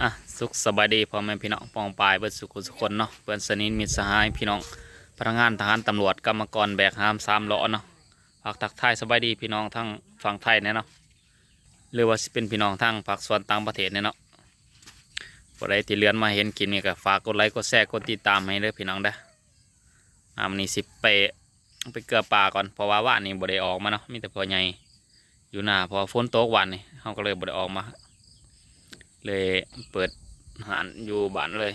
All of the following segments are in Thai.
อ่ะสุขสบายดีพ่อแม่พี่น้องปองปายเบิดสุขสุขคนเนาะเพื่อนสนิทมิตรสหายพี่น้องพนักงานทหารตำรวจกรรมกรแบกหาม3 ล้อเนาะฝากทักทายสบายดีพี่น้องทั้งฝั่งไทยเนี่ยเนาะหรือว่าสิเป็นพี่น้องทั้งภาคส่วนต่างประเทศเนี่ยเนาะผู้ใดที่เลื่อนมาเห็นคลิปนี้ก็ฝากกดไลค์กดแชร์กดติดตามให้เด้อพี่น้องเด้อวันนี้สิไปเกลือป่าก่อนเพราะว่าว่านนี้บ่ได้ออกมาเนาะมีแต่พ่อใหญ่อยู่หน้าพอฝนตกวันนี้เขาก็เลยบ่ได้ออกมาเลยเปิดหานอยู่บ้านเลย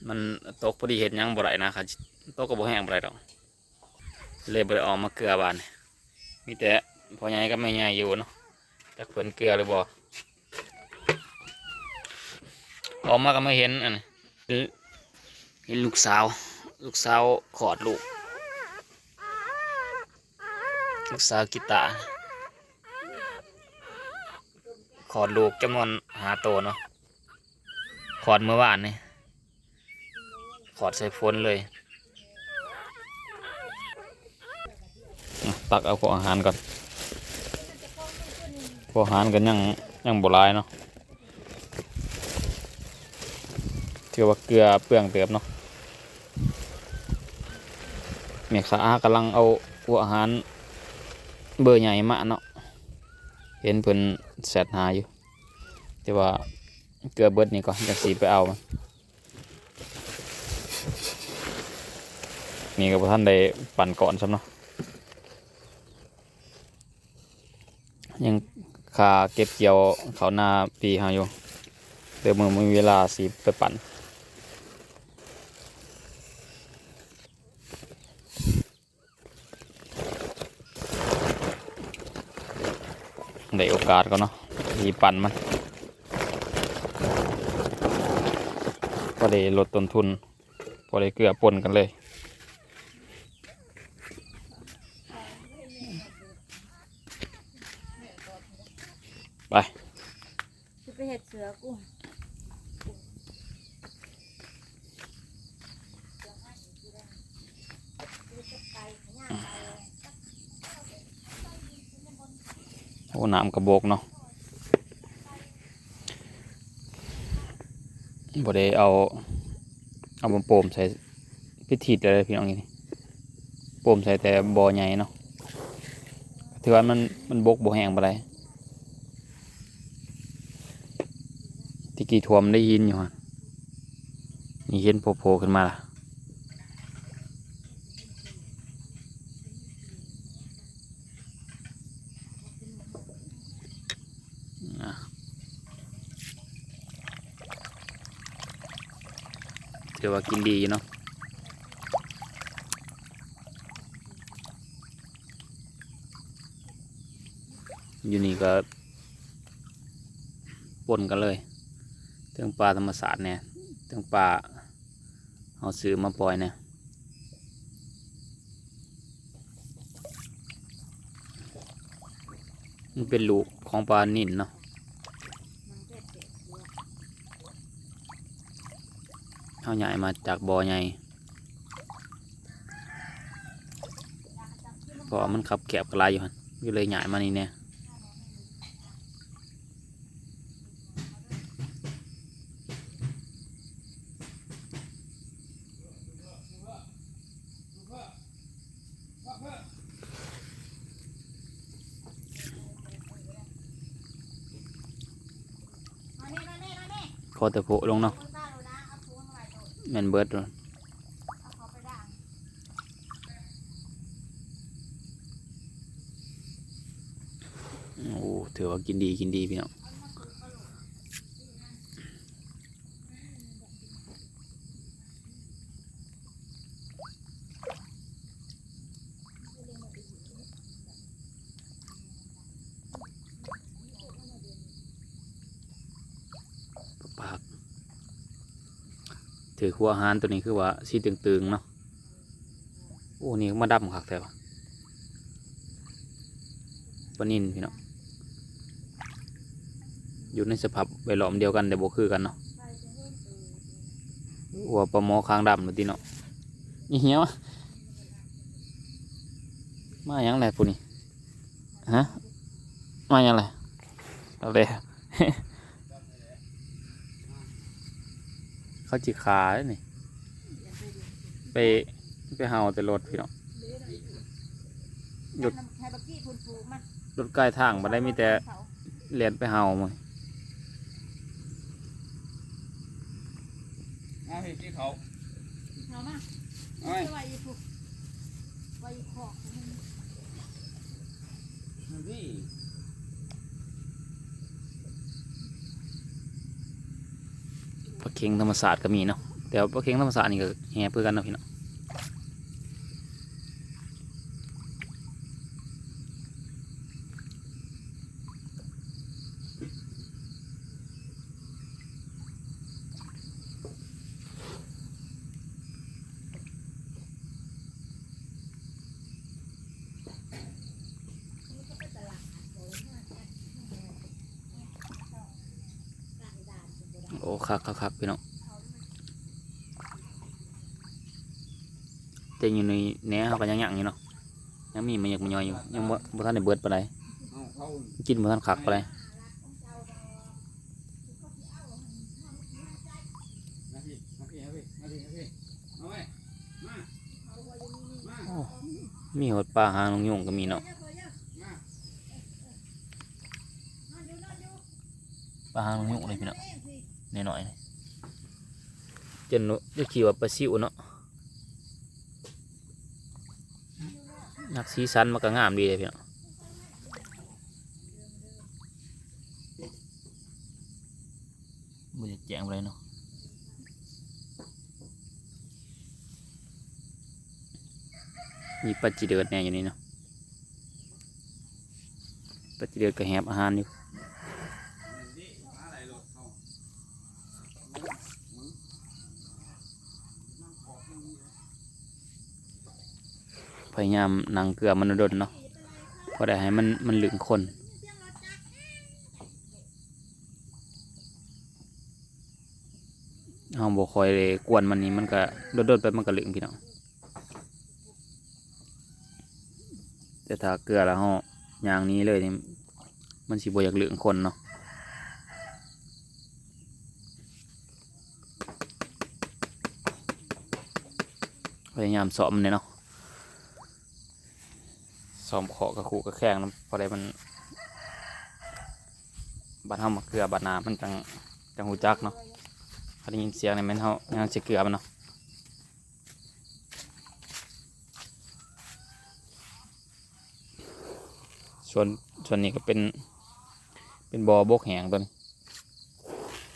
มันตกพอดีเห็นยังบ่ไรนะครับตกก็บ่แห้งบ่ไรดอกเลยบ่ได้ออกมาเกลือบ้านมีแต่พ่อใหญ่ก็ไม่ใหญ่อยู่เนาะจักเพิ่นเกลือหรือบ่ออกมาก็ไม่เห็นอันนี้เห็นลูกสาวขอดลูกสาวกีตาร์ขอดลูกจำนวน5 ตัวเนาะขอดเมื่อวานนี่ขอดใส่ฝนเลยตักเอาพวกอาหารก่อนพวกอาหารกันยังโบราณเนาะถือว่าเกลือเปลืองเติบเนาะแม่ค้ากำลังเอาพวกอาหารเบอร์ใหญ่มาเนาะเห็นเพิ่นแสดหาอยู่แต่ว่าเกลือเบิดนี่ก่อนจะสีไปเอามันนี่ก็บ่ท่านได้ปั่นก่อนซ้ำเนาะยังค่าเก็บเกี่ยวเขาหน้าปีหาอยู่เดี๋ยวมือมีเวลาสีไปปั่นได้โอกาสก็เนาะสีปั่นมันพอได้ลดต้นทุนพอได้เกลือปนกันเลยไปไปเห็ดเสือกุ้งโอ้น้ำกระโบกเนาะบ่ได้เอาโป่มใส่พิธีอะไรพี่น้องนี่โป่มใส่แต่บ่อใหญ่เนาะถือว่ามันบกบ่แห้งบ่ได้ที่กี่ท่วมได้ยินอยู่ฮะนี่เห็นโผล่ขึ้นมาล่ะถือว่ากินดีเนาะอยู่นี่ก็ปนกันเลยเรื่องปลาธรรมศาสตร์เนี่ยเรื่องปลาเอาซื้อมาปล่อยเนี่ยมันเป็นลูกของปลานิ่นเนาะเขาใหญ่มาจากบ่อใหญ่เพราะมันขับแคบกระไรอยู่ฮะก็เลยใหญ่มานี่เนี่ยพอแต่โผล่ลงเนาะแมนเบิร์ดเลยโอ้ถือว่ากินดีพี่น้องปากถือหัวอาหารตัวนี้คือว่าสีตึงๆเนาะโอ้นี่มาดำคักแต่ว่าปลานิ่นพี่น้องอยู่ในสภาพใบหลอมเดียวกันแต่บ่คือกันเนาะหัวปลาหมอคางดำหรือตีเนาะนี่เหี้ยวมาอย่างไรปุ่นี่ฮะมาอย่างไรอะไร เขาจิขาเลยนี่ไปเห่าแต่รถพี่น้องหยุด ให้บักกี้พุ่นปูมาร ถใกล้ทางมาได้มีแต่เลียนไปเห่ามั้ง เอาเห็ดที่เขา เอามา เอาไว้ ไว้อยู่ปุ๊บไว้อยู่ขอก นี่ ปลาเค็งธรรมศาสตร์ก็มีเนาะแต่ว่าปลาเค็งธรรมศาสตร์นี่ก็แห่เพื่อกันเนาะพี่น้องโอ้คักพี่น้องแต่อยู่ในแหนเขาก็ยังอยู่เนาะยังมีมันอยากมันย่อยอยู่ยังบ่ทันได้เบิดปานใด เอาเขา กินบ่ทันคักปานใด มาพี่มาพี่มาพี่มาพี่เอาไว้มา โอ้มีหดปลาหางนกยุงก็มีเนาะ มา ปลาหางนกยุงเลยพี่น้องหน่อยๆจนจะขี่ว่าปลาซิวเนาะนักสีสันมันก็งามดีเลยพี่น้องบ่ได้แจ้งอะไรเนาะมีปลาจีเดือดแน่อยู่นี่เนาะปลาจีเดือดก็แหบอาหารอยู่ นี่มาอะไรรถเขา พยายามนั่งเกลือมันโดนเนาะเพราะได้ให้มันเหลืองคนเอาบ่คอยเลยกวนมันนี่มันก็โดนไปมันก็เหลืองพี่น้องแต่ถ้าเกลือแล้วเฮาอย่างนี้เลยนี่มันสิบ่อยากเหลืองคนเนาะพยายามซ้อมเนี่ยเนาะซ้อมเคาะกับขู่กับแข้งนะพอได้มันบัดเฮามาเกลือบัดนามันจังหูจักเนาะพอได้ยินเสียงเนี่ยมันเฮายังสิเกลือมันเนาะส่วนนี้ก็เป็นบ่อบกแหงตัวนี้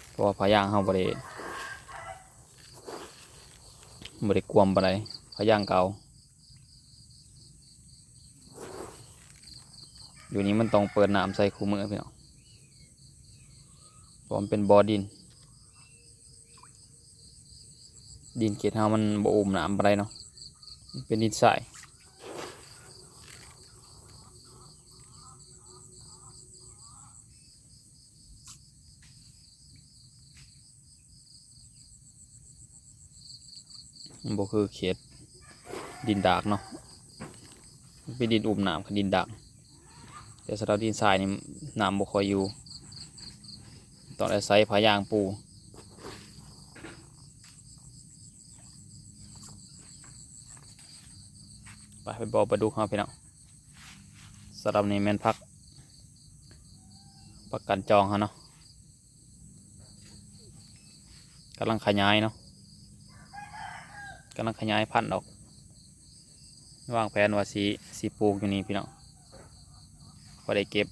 เพราะว่าพายางเฮาบ่ได้กวมบ่ได้พายางเก่าอยู่นี้มันต้องเปิดน้ำใส่คู่มือพี่น้องเพราะมันเป็นบ่อดินเกล็ดเฮามันบ่อุ้มน้ำบ่ได้เนาะมันเป็นดินทรายมันบ่คือเขตดินดากเนาะมันเป็นดินอุ้มน้ำกับดินดากแต่สำหรับดินทรายนี่น้ำบ่ค่อยอยู่ต้องอาศัยพายางปูไปบ่อปลาดุกเฮาพี่น้องสำหรับนี่แม่นพักกันจองเฮาเนาะกำลังขยายเนาะกำลังขยายพันธุ์ออกวางแผนว่าสีปลูกอยู่นี่พี่น้องพอได้เก็บ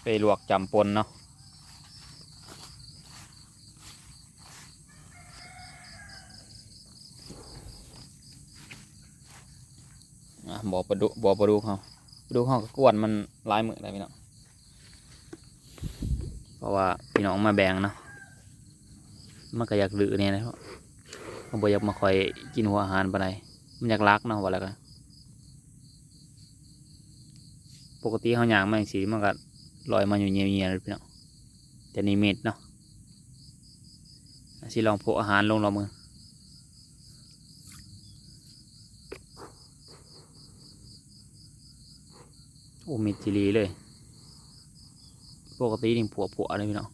ไปลวกจำปนเนาะบ่อปลาดุกเขาปลาดุกเขาก็กวนมันหลายมื้อได้พี่น้องเพราะว่าพี่น้องมาแบ่งเนาะมันก็อยากลือเนี่ยนะมันบ่อยากมาคอยกินหัวอาหารปานใดมันอยากรักเนาะว่าแล้วกันปกติเขาย่างมาอย่างสีมันก็ลอยมาอยู่เงียบๆเลยพี่น้องแต่นี่เม็ดเนาะสิลองโปะอาหารลงเรามือโอ้เม็ดจิรีเลยปกตินี่ผัวเลยพี่น้อง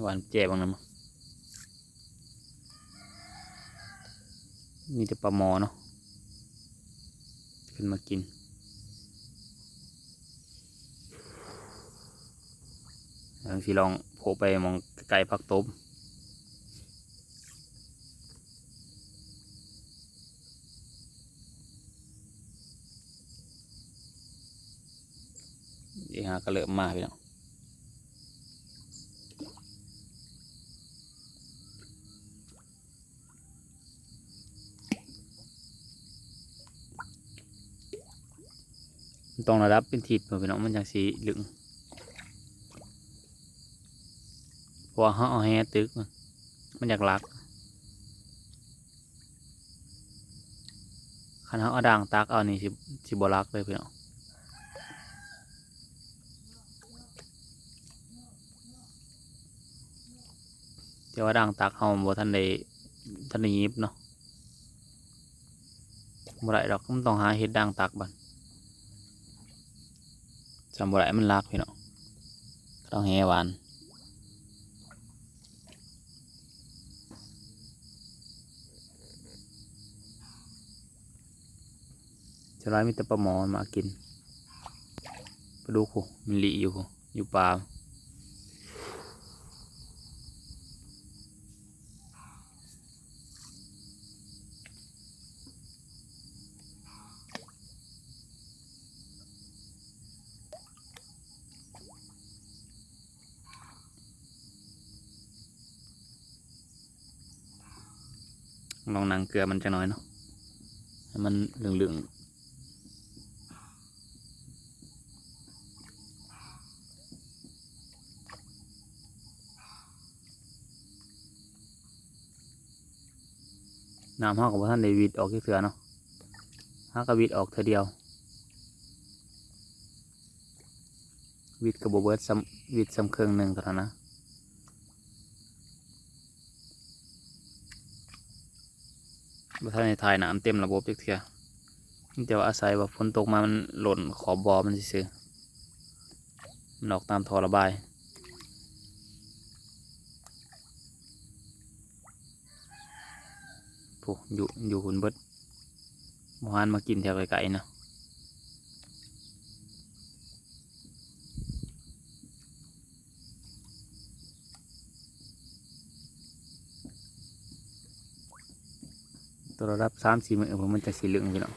หวานแจ่บางน้ำมีแต่ปลาหมอเนาะขึ้นมากินบางทีลองโผล่ไปมองไกลๆพักตบอีหาก็เริ่มมาพี่น้องต้องระดับเป็นทิศพี่น้องมันจังสีเหลืองเพราะว่าเขาเอาแฮตึกมันอยากรักคันเขาเอาด่างตักเอานี่สิบ่รักเลยพี่น้องแต่ว่าด่างตักเขาบ่ทันได้ยิบเนาะบ่ได้ดอกมันต้องหาเห็ดด่างตักบัดจำบ่ได้มันรักพี่น้องต้องแฮหวานจะร้ายมีแต่ปลาหมอมากินปลาดุกหูมันหลีอยู่ปลาลองนางเกลือมันจะน้อยเนาะให้มันเหลืองน้ำห้ากับท่านเดวิดออกที่เสือเนาะห้ากวิดออกเธอเดียววิดกับโบเบิร์ตวิดซ้ำเครื่องหนึ่งเท่านั้นนะบ่ท่านในไทยน้ำเต็มระบบจักเทื่อแต่ว่าอาศัยว่าฝนตกมามันหล่นขอบบ่อมันซื่อมันออกตามท่อระบายผู้อยู่หุ่นเบิดหมูฮันมากินแถวไกลๆเนาะตัวระดับ3-4 มื้อผมมันจะสีเหลืองพี่น้อง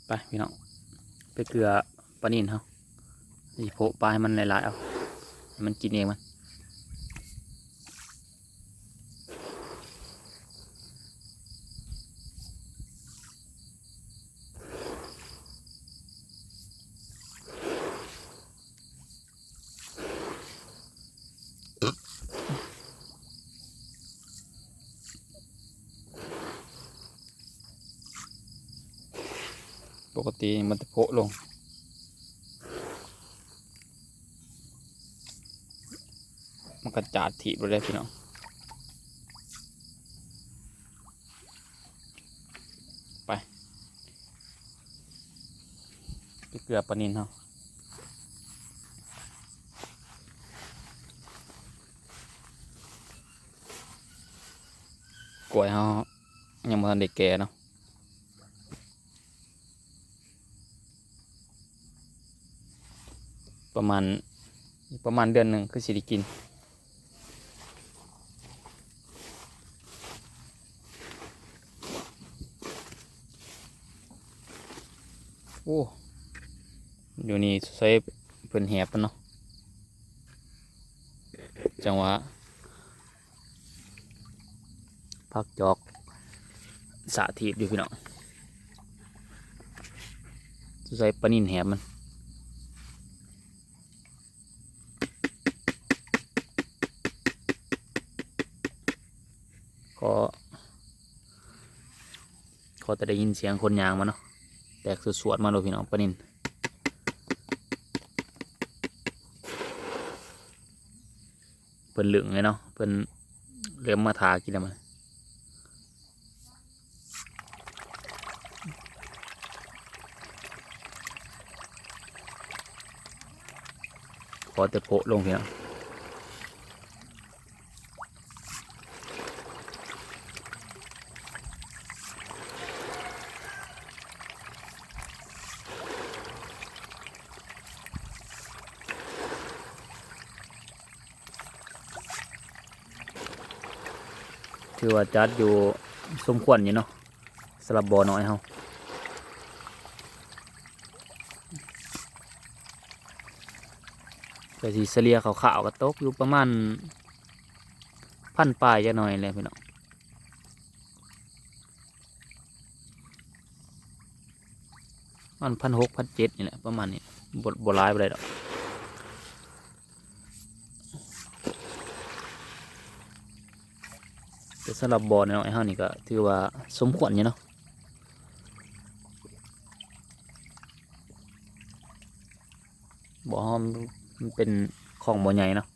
ไปพี่น้องไปเกลือปลานิ่นเขาอีโผล่ปลาให้มันหลายๆเอาให้มันกินเองมันปกติมันจะโผล่ลงมันกระจาดถีบไปเลยพี่น้องไปเกลือปลานิลเขากล้วยเขายังไม่ทันได้แก่เนาะประมาณเดือนหนึ่งคือสิได้กินโอ้อยู่นี่ใส่เพิ่นแหบเนาะจังหวะพักจอกสาธิตอยู่พี่น้องใส่ปลานิลแหบมันก็ เขาจะได้ยินเสียงคนยางมาเนาะแตกสวดๆมาเลยพี่น้องปลานินเพิ่นเหลืองเลยเนาะเพิ่นเริ่มมาทากินแล้วมันขอแต่โปะลงพี่น้องถือว่าจัดอยู่สมควรอยู่เนาะสำหรับบ่อน้อยเฮาแต่สีเสลียขาวๆก็ตกอยู่ประมาณพันปลายจะหน่อยเลยพี่น้องมัน1,600 1,700นี่แหละประมาณนี้บดร้ายไปเลยดอกแต่สำหรับบ่อน้อยเฮานี่ก็ถือว่าสมควรอยู่เนาะบ่อเฮามันเป็นของบ่อใหญ่เนาะ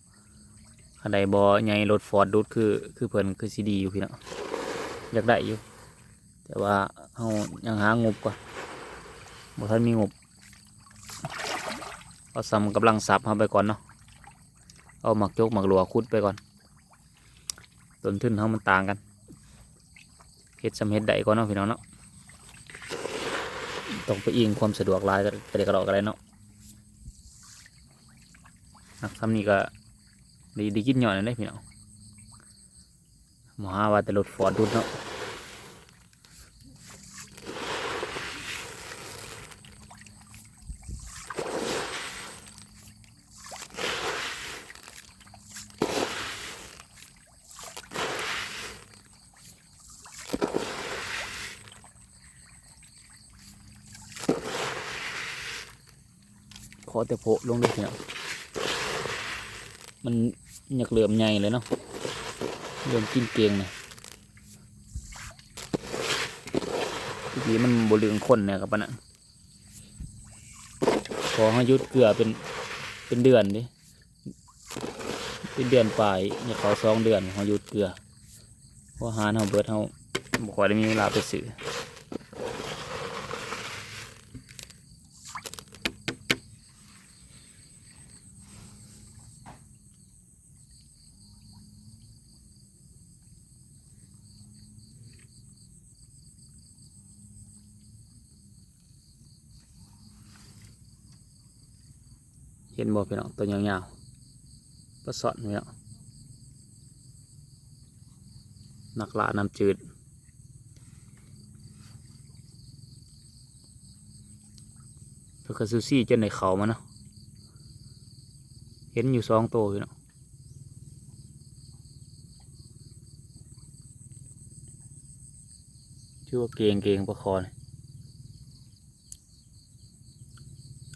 อันใดบ่อใหญ่รถฟอร์ดดูดคือเพิ่นคือซีดีอยู่พี่เนาะอยากได้อยู่แต่ว่าเฮายังหางบก่อนบ่ทันมีงบเอาซ้ำกำลังซับเฮาไปก่อนเนาะเอาหมักจกหมักหลัวขุดไปก่อนต้นทุนเฮามันต่างกันเฮ็ดสำเฮ็ดได้ก่อนเนาะพี่น้องเนาะต้องไปอิงความสะดวกหลายก็ได้กระดอกอะไรเนาะนักทำนี่ก็ดีกินหย่อนเลยพี่น้องหมอหาว่าแต่รถฟอร์ดดูดเนาะขอแต่โผล่ลงด้วยพี่น้องมันอยากเหลื่อมใหญ่เลยเนาะเริ่มกินเกงเนี่ยทีมันบเหลืองข้นเนี่ยครับปะนะขอให้ยุดเกลือเป็นเดือนดิเป็นเดือนปลายเนี่ยเขา2 เดือนเขายุดเกลือเพราะหารเขาเบิดเขาบอกว่าได้มีเวลาไปซื้อเห็นบ่พี่น้องตัวยาวๆปลาสอดพี่น้องนักล่าน้ำจืดเพื่อซูซี่จนในเขามาเนาะเห็นอยู่2 ตัวพี่น้องชื่อว่าเกงปลาคอเนี่ย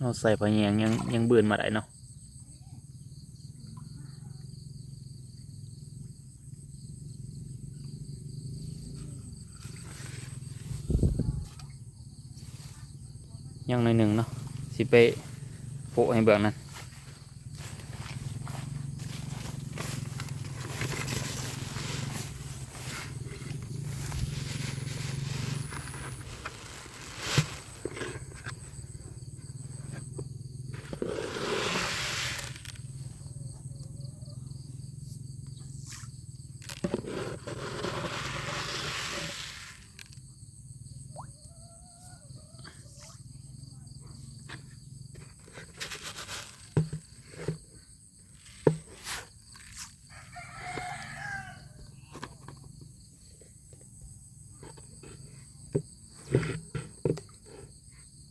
เอาใส่ปลาแยงยังเบื่อมาได้เนาะยังหน่อยหนึ่งเนาะสิไปโปะให้เบื้องนั้น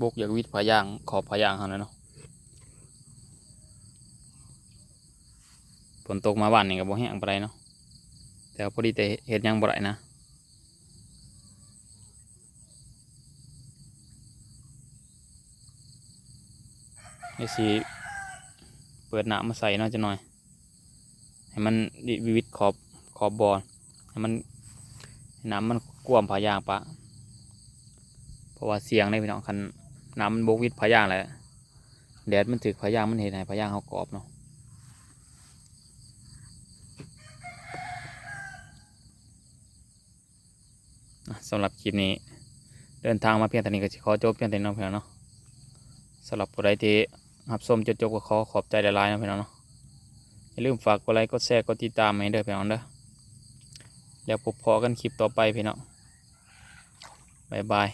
บกอยากวิดผายางขอบผายางเขาเลยเนาะฝนตกมาบ้านนี่ก็บ่แห้งปานใดเนาะแต่พอดีแต่เฮ็ดยังบ่ได้นะนี่สิเปิดน้ำมาใส่เนาะจะหน่อยให้มันวิดขอบบ่อให้มันน้ำมันกวมผายางปะ ราะว่าเสียงในพี่น้องคันน้ำมันบกวิดพะยางแหละแดดมันถึกพะยางมันเห็นให้พะยางเขากรอบเนาะสำหรับคลิปนี้เดินทางมาเพียงเท่านี้ก็ขอจบเพียงเท่านี้เนาะพี่น้องเนาะสำหรับผู้ใดที่รับชมจนจบก็ขอขอบใจหลายๆนะพี่น้องเนาะอย่าลืมฝากกดไลค์กดแชร์กดติดตามให้เด้อพี่น้องเด้อแล้วพบพอกันคลิปต่อไปพี่น้องบ๊ายบาย